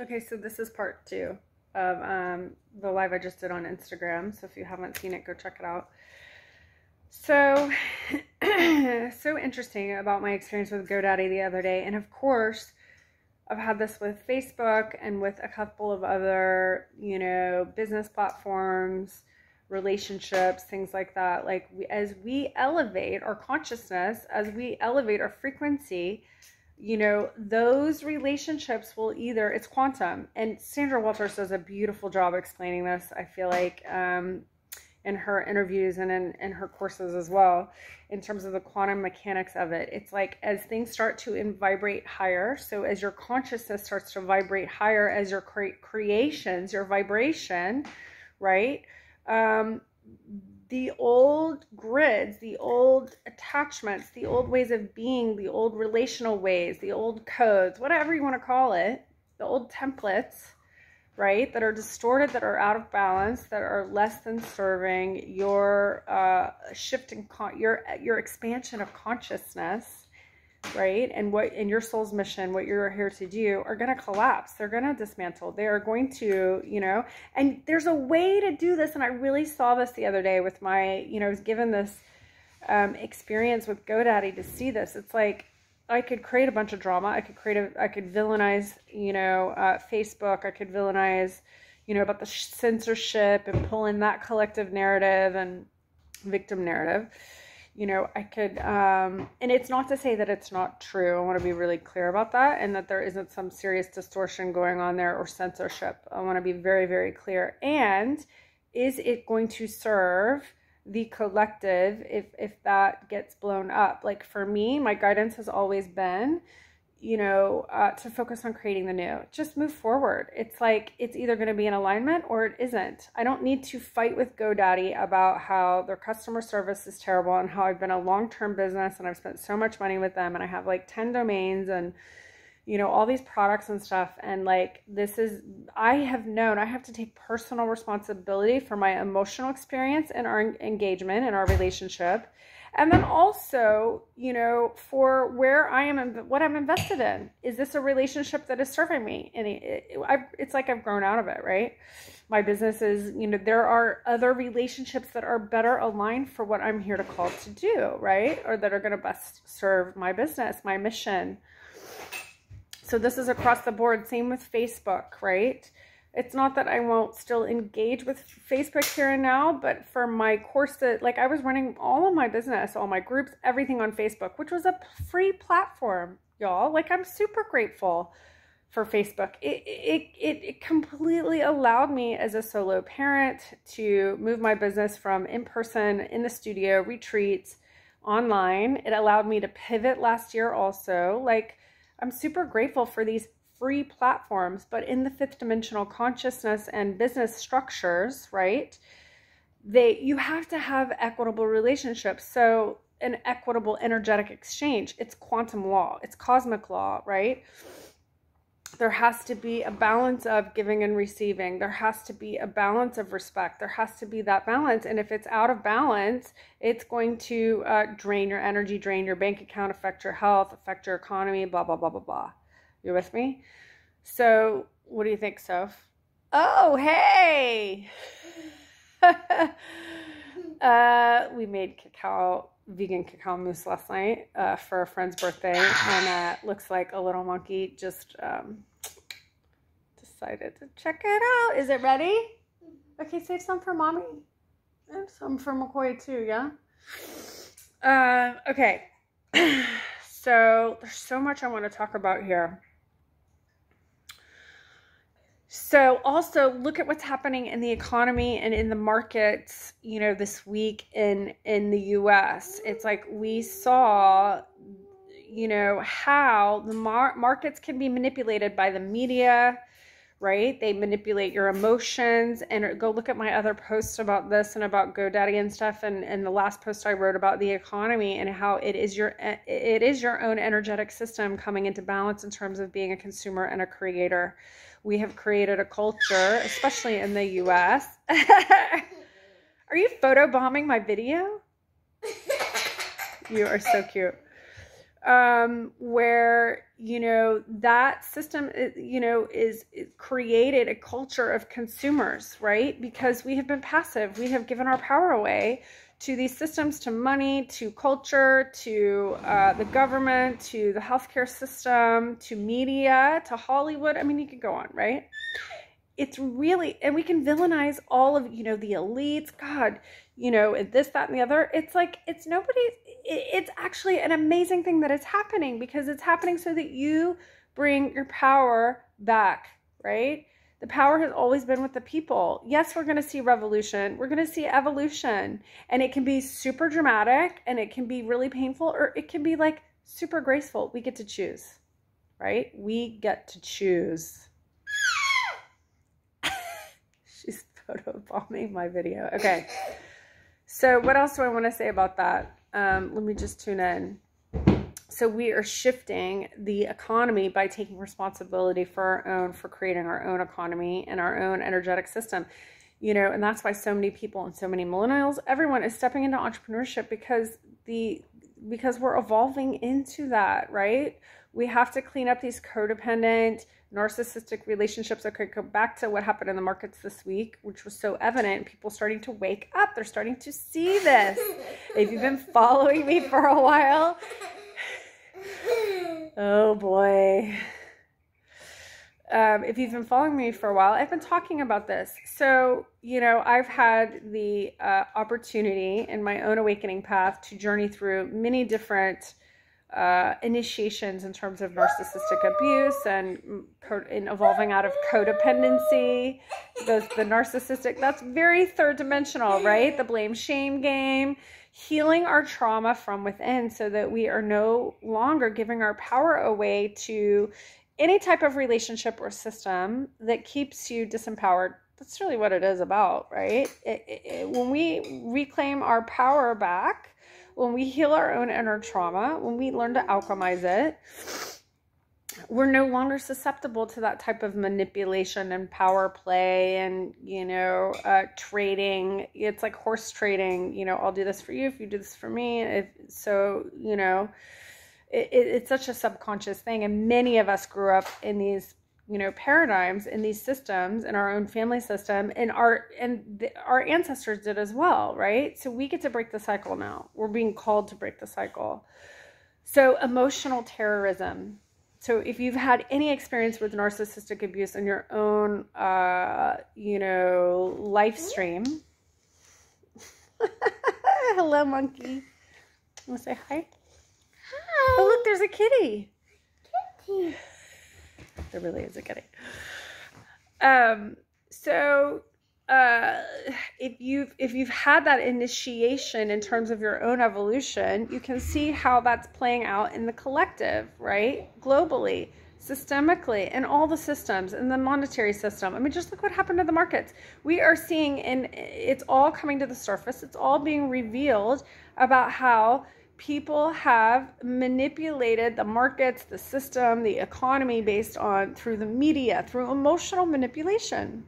Okay, so this is part 2 of the live I just did on Instagram. So if you haven't seen it, go check it out. So, so interesting about my experience with GoDaddy the other day. And of course, I've had this with Facebook and with a couple of other, business platforms, relationships, things like that. Like as we elevate our consciousness, as we elevate our frequency, those relationships will it's quantum. And Sandra Walters does a beautiful job explaining this, I feel like, in her interviews and in her courses as well, in terms of the quantum mechanics of it. It's like as things start to vibrate higher, so as your consciousness starts to vibrate higher, as your creations, your vibration, right? The old grids, the old attachments, the old ways of being, the old relational ways, the old codes, whatever you want to call it, the old templates, right, that are distorted, that are out of balance, that are less than serving your shifting, your expansion of consciousness, right, and your soul's mission, what you're here to do, are going to collapse. They're going to dismantle. They are going to, and there's a way to do this. And I really saw this the other day with my, I was given this experience with GoDaddy to see this. It's like I could create a bunch of drama. I could villainize, Facebook. I could villainize, about the censorship and pull in that collective narrative and victim narrative. I could, and it's not to say that it's not true. I want to be really clear about that, and that there isn't some serious distortion going on there or censorship. I want to be very, very clear. And is it going to serve the collective if that gets blown up? Like for me, my guidance has always been, to focus on creating the new. Just move forward. It's like, it's either going to be in alignment or it isn't. I don't need to fight with GoDaddy about how their customer service is terrible and how I've been a long-term business and I've spent so much money with them and I have like 10 domains and, all these products and stuff. And like, I have to take personal responsibility for my emotional experience and our engagement and our relationship. And then also, for where I am and what I'm invested in. Is this a relationship that is serving me? And it's like I've grown out of it, right? My business is, there are other relationships that are better aligned for what I'm here to call to do, right? Or that are going to best serve my business, my mission. So this is across the board. Same with Facebook, right? It's not that I won't still engage with Facebook here and now, but for my course I was running all of my business, all my groups, everything on Facebook, which was a free platform, y'all. Like, I'm super grateful for Facebook. It completely allowed me as a solo parent to move my business from in-person, in the studio, retreats, online. It allowed me to pivot last year also. Like, I'm super grateful for these free platforms, but in the fifth dimensional consciousness and business structures, right? You have to have equitable relationships. So an equitable energetic exchange, it's quantum law, it's cosmic law, right? There has to be a balance of giving and receiving. There has to be a balance of respect. There has to be that balance. And if it's out of balance, it's going to drain your energy, drain your bank account, affect your health, affect your economy, blah, blah, blah, blah, blah. You with me? So what do you think, Soph? Oh, hey! We made vegan cacao mousse last night for a friend's birthday, and looks like a little monkey just decided to check it out. Is it ready? Okay, save some for mommy. And some for McCoy too, yeah? Okay. So there's so much I want to talk about here. So also look at what's happening in the economy and in the markets, this week in the US. It's like we saw, how the markets can be manipulated by the media, right? They manipulate your emotions. And go look at my other posts about this and about GoDaddy and stuff. And the last post I wrote about the economy and how it is your own energetic system coming into balance in terms of being a consumer and a creator. We have created a culture, especially in the US. Are you photobombing my video? You are so cute. where, that system, is created a culture of consumers, right? Because we have been passive. We have given our power away to these systems, to money, to culture, to the government, to the healthcare system, to media, to Hollywood. I mean, you could go on, right? It's really, and we can villainize all of, the elites, God, this, that, and the other. It's like, it's actually an amazing thing that it's happening, because it's happening so that you bring your power back, right? The power has always been with the people. Yes, we're going to see revolution. We're going to see evolution, and it can be super dramatic, and it can be really painful, or it can be like super graceful. We get to choose, right? We get to choose. She's photobombing my video. Okay. So what else do I want to say about that? Let me just tune in. So we are shifting the economy by taking responsibility for creating our own economy and our own energetic system, and that's why so many people and so many millennials, everyone is stepping into entrepreneurship, because we're evolving into that, right? We have to clean up these codependent, narcissistic relationships. Okay, go back to what happened in the markets this week, which was so evident. People starting to wake up. They're starting to see this. If you've been following me for a while, oh boy. If you've been following me for a while, I've been talking about this. So, I've had the opportunity in my own awakening path to journey through many different initiations in terms of narcissistic abuse and in evolving out of codependency. The narcissistic, that's very third dimensional, right? The blame shame game, healing our trauma from within so that we are no longer giving our power away to any type of relationship or system that keeps you disempowered. That's really what it is about, right? When we reclaim our power back, when we heal our own inner trauma, when we learn to alchemize it, we're no longer susceptible to that type of manipulation and power play and, trading. It's like horse trading. I'll do this for you if you do this for me. It's such a subconscious thing. And many of us grew up in these paradigms, in these systems, in our own family system, and our ancestors did as well, right? So we get to break the cycle now. We're being called to break the cycle. So emotional terrorism. So if you've had any experience with narcissistic abuse in your own, life stream. Hello, monkey. Want to say hi? Hi. Oh, look, there's a kitty. Kitty. There really is a kitty. If you've had that initiation in terms of your own evolution, you can see how that's playing out in the collective, right? Globally, systemically, in all the systems, in the monetary system. I mean, just look what happened to the markets. We are seeing, and it's all coming to the surface. It's all being revealed about how people have manipulated the markets, the system, the economy through the media, through emotional manipulation,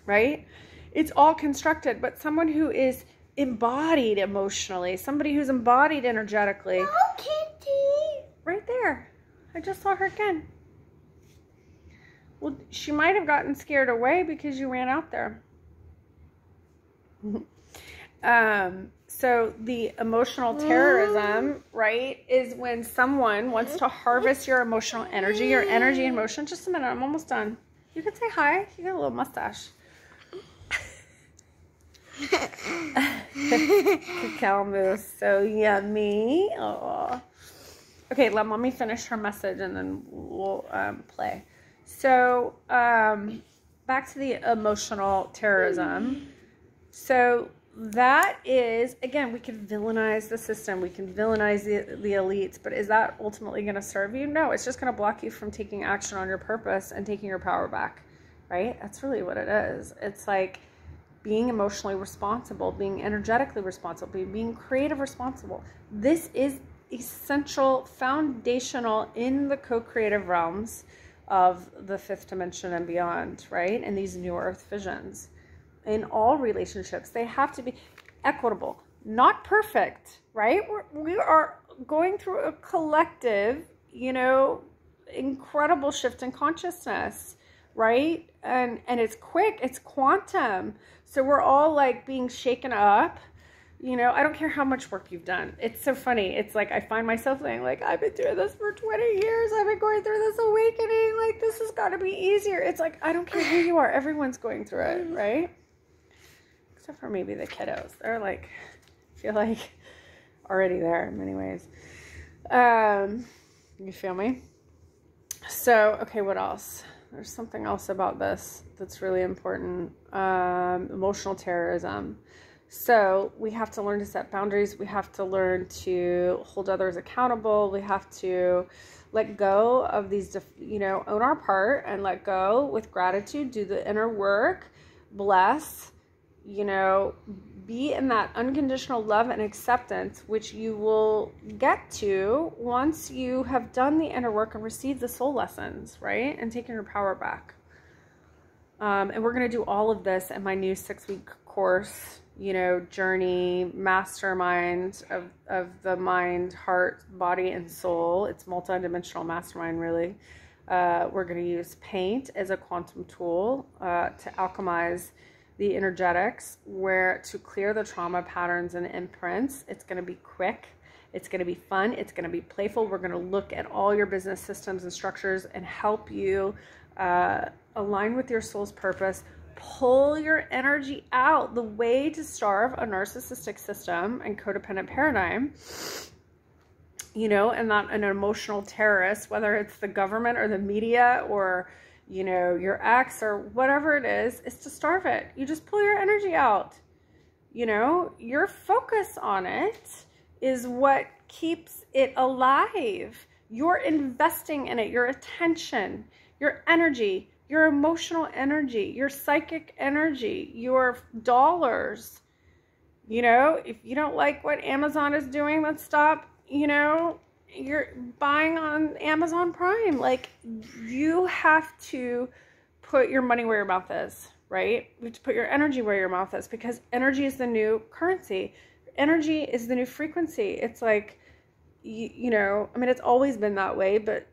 right? It's all constructed, but someone who is embodied emotionally, somebody who's embodied energetically. Oh, kitty. Right there. I just saw her again. Well, she might have gotten scared away because you ran out there. So the emotional terrorism, right, is when someone wants to harvest your emotional energy, your energy and emotion. Just a minute, I'm almost done. You can say hi. You got a little mustache. Cacao mousse, so yummy. Aww. Okay, let mommy finish her message and then we'll play. So back to the emotional terrorism. So that is, again, we can villainize the system. We can villainize the elites. But is that ultimately going to serve you? No, it's just going to block you from taking action on your purpose and taking your power back, right? That's really what it is. It's like being emotionally responsible, being energetically responsible, being creative responsible. This is essential, foundational in the co-creative realms of the fifth dimension and beyond, right? And these new earth visions. In all relationships, they have to be equitable, not perfect, right? We are going through a collective, incredible shift in consciousness, right? And it's quick, it's quantum. So we're all like being shaken up. I don't care how much work you've done. It's so funny. It's like I find myself saying, like, I've been doing this for 20 years. I've been going through this awakening. Like, this has got to be easier. It's like, I don't care who you are. Everyone's going through it, right? Except for maybe the kiddos. They're like, I feel like already there in many ways. You feel me? So, okay, what else? There's something else about this that's really important. Emotional terrorism. So we have to learn to set boundaries. We have to learn to hold others accountable. We have to let go of these, own our part and let go with gratitude, do the inner work, bless, be in that unconditional love and acceptance, which you will get to once you have done the inner work and received the soul lessons, right? And taken your power back. And we're going to do all of this in my new 6-week course, journey, mastermind of the mind, heart, body, and soul. It's multidimensional mastermind, really. We're going to use paint as a quantum tool to alchemize the energetics, where to clear the trauma patterns and imprints. It's going to be quick. It's going to be fun. It's going to be playful. We're going to look at all your business systems and structures and help you align with your soul's purpose. Pull your energy out. The way to starve a narcissistic system and codependent paradigm, and not an emotional terrorist, whether it's the government or the media or, your ex or whatever it is to starve it. You just pull your energy out. Your focus on it is what keeps it alive. You're investing in it, your attention, your energy, your emotional energy, your psychic energy, your dollars. If you don't like what Amazon is doing, let's stop, you're buying on Amazon Prime. Like, you have to put your money where your mouth is, right? You have to put your energy where your mouth is, because energy is the new currency. Energy is the new frequency. It's like, it's always been that way, but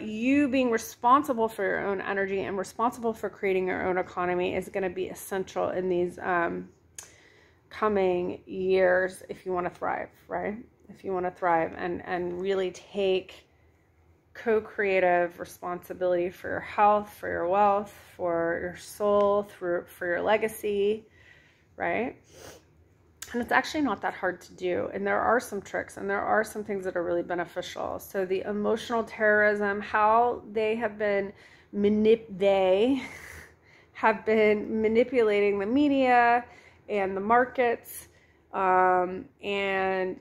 you being responsible for your own energy and responsible for creating your own economy is going to be essential in these coming years if you want to thrive, right? If you want to thrive and really take co-creative responsibility for your health, for your wealth, for your soul, for your legacy, right? And it's actually not that hard to do. And there are some tricks and there are some things that are really beneficial. So the emotional terrorism, how they have been manipulating the media and the markets, and,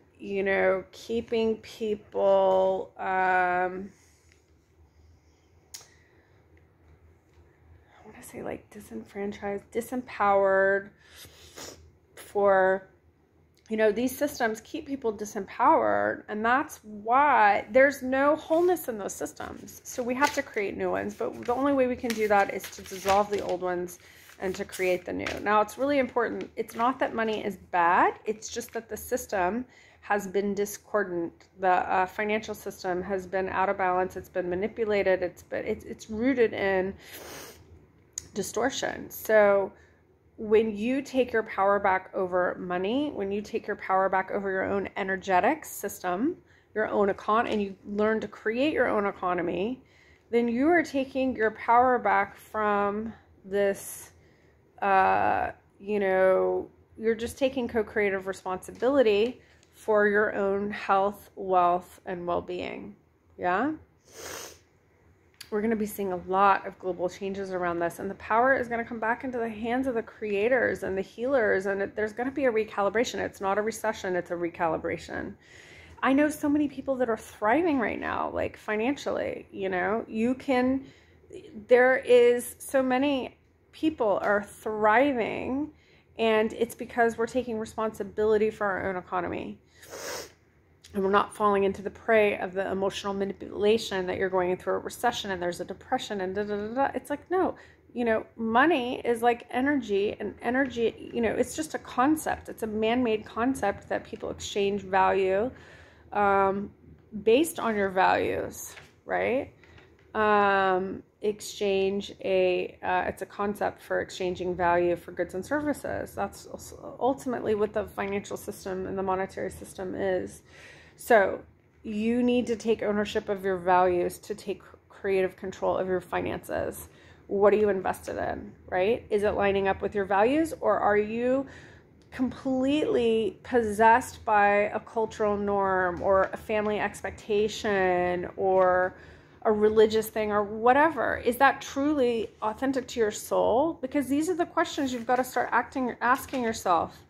keeping people, I want to say like disenfranchised, disempowered for, these systems keep people disempowered, and that's why there's no wholeness in those systems. So we have to create new ones, but the only way we can do that is to dissolve the old ones and to create the new. Now, it's really important. It's not that money is bad. It's just that the system has been discordant. The financial system has been out of balance. It's been manipulated. It's rooted in distortion. So when you take your power back over money, when you take your power back over your own energetic system, your own and you learn to create your own economy, then you are taking your power back from this, you're just taking co-creative responsibility for your own health, wealth, and well-being. Yeah? We're going to be seeing a lot of global changes around this, and the power is going to come back into the hands of the creators and the healers, and there's going to be a recalibration. It's not a recession, it's a recalibration. I know so many people that are thriving right now, like financially, there is so many people are thriving, and it's because we're taking responsibility for our own economy. And we're not falling into the prey of the emotional manipulation that you're going through a recession and there's a depression and da-da-da-da. It's like, no, money is like energy, and energy, it's just a concept. It's a man-made concept that people exchange value based on your values, right? Exchange it's a concept for exchanging value for goods and services. That's ultimately what the financial system and the monetary system is. So you need to take ownership of your values to take creative control of your finances. What are you invested in, right? Is it lining up with your values, or are you completely possessed by a cultural norm or a family expectation or a religious thing or whatever? Is that truly authentic to your soul? Because these are the questions you've got to start asking yourself.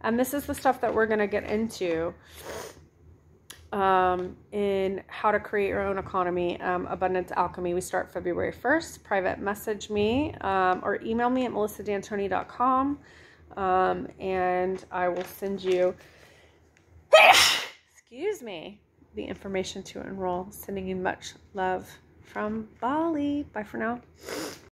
And this is the stuff that we're going to get into in How to Create Your Own Economy, Abundance Alchemy. We start February 1st. Private message me or email me at melissadantoni.com, and I will send you the information to enroll. Sending you much love from Bali. Bye for now.